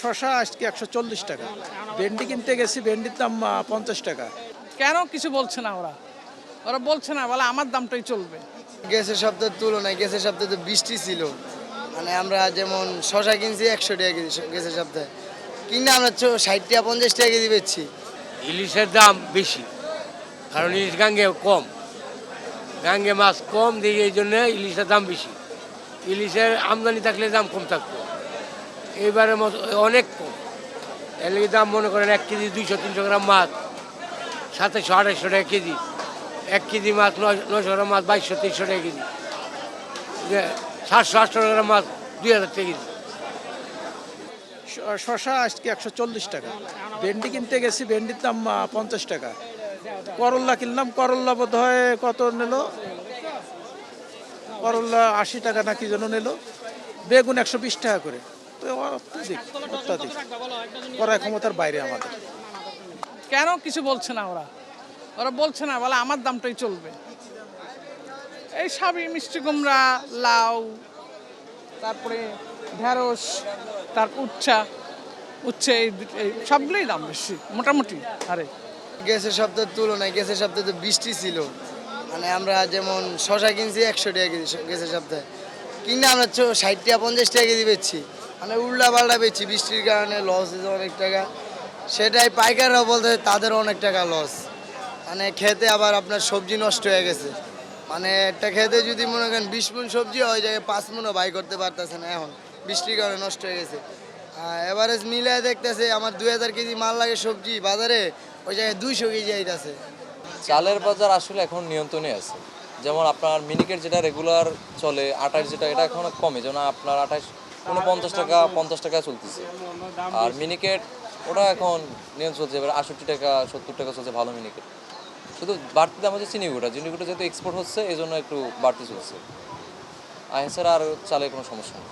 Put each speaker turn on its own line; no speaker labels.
শশা আজকে 140 টাকা। ভেন্ডি কিনতে গেছি, ভেন্ডির দাম 50 টাকা।
কেন কিছু বলছে না ওরা? ওরা বলছে না, বলে আমার দামটাই চলবে।
গ্যাসের সপ্তাহের তুলনায় গ্যাসের সপ্তাহে তো বৃষ্টি ছিল, মানে আমরা যেমন শশা কিনছি 100 টাকা কেজি গ্যাসের সপ্তাহে, কিনা আমরা 60 টাকা 50 টাকা কেজি বেচছি।
ইলিশের দাম বেশি, কারণ ইলিশ গাঙ্গে কম, গাঙ্গে মাছ কম দিয়ে এই জন্য ইলিশের দাম বেশি। ইলিশের আমদানি থাকলে দাম কম থাকতো, এইবারের মতো অনেক কম। এর লাগে দাম মনে করেন 1 কেজি 200-300 গ্রাম মাছ 2700-2800 টাকা কেজি, 1 কেজি মাছ 900 গ্রাম মাছ 2200-2300 টাকা কেজি, 700-800 গ্রাম মাছ 2000 টাকা কেজি।
শশা আজকে 140 টাকা। ভেন্ডি কিনতে গেছি, ভেন্ডির দাম 50 টাকা। করল্লা কিনলাম, করল্লা বোধ হয় কত নিল, করল্লা 80 টাকা না কি যেন নিল। বেগুন 120 টাকা করে। তো অত্যাধিক করার ক্ষমতার বাইরে আমাদের।
কেন কিছু বলছে না ওরা? ওরা বলছে না, বলে আমার দামটাই চলবে। এই সবই মিষ্টি কুমড়া, লাউ, তারপরে ঢেঁড়স, তারপর উচ্ছে এই সবগুলোই দাম বেশি মোটামুটি। আরে
গ্যাসের সপ্তাহের তুলনায় গ্যাসের সপ্তাহে তো বৃষ্টি ছিল, মানে আমরা যেমন শশা কিনছি 100 টাকা কেজি গ্যাসের সপ্তাহে, কিনা আমরা 60 টাকা 50 টাকা কেজি বেচছি, মানে উল্টা পাল্টা বেচছি। বৃষ্টির কারণে লস হয়েছে অনেক টাকা, সেটাই পাইকাররা বলতে তাদের অনেক টাকা লস। মানে খেতে আবার আপনার সবজি নষ্ট হয়ে গেছে, মানে একটা খেতে যদি মনে করেন 20 মণ সবজি ওই জায়গায় 5 মণও বাই করতে পারতেছে না, এখন বৃষ্টির কারণে নষ্ট হয়ে গেছে। এভারেজ মিলায় দেখতেছে আমার 2000 কেজি মাল লাগে সবজি বাজারে, ওই জায়গায় 200 কেজি আইতাছে।
চালের বাজার আসলে এখন নিয়ন্ত্রণে আছে। যেমন আপনার মিনিকেট যেটা রেগুলার চলে 28, যেটা এটা এখন কমে, যেমন আপনার 28 49 টাকা 50 টাকা চলতেছে। আর মিনিকেট ওটা এখন নিয়ন্ত্রণ চলছে, এবার 68 টাকা 70 টাকা চলছে ভালো মিনিকেট। শুধু বাড়তি দাম হচ্ছে চিনিগুটা যেহেতু এক্সপোর্ট হচ্ছে এই জন্য একটু বাড়তি চলছে। আর এছাড়া আর চালের কোনো সমস্যা নেই।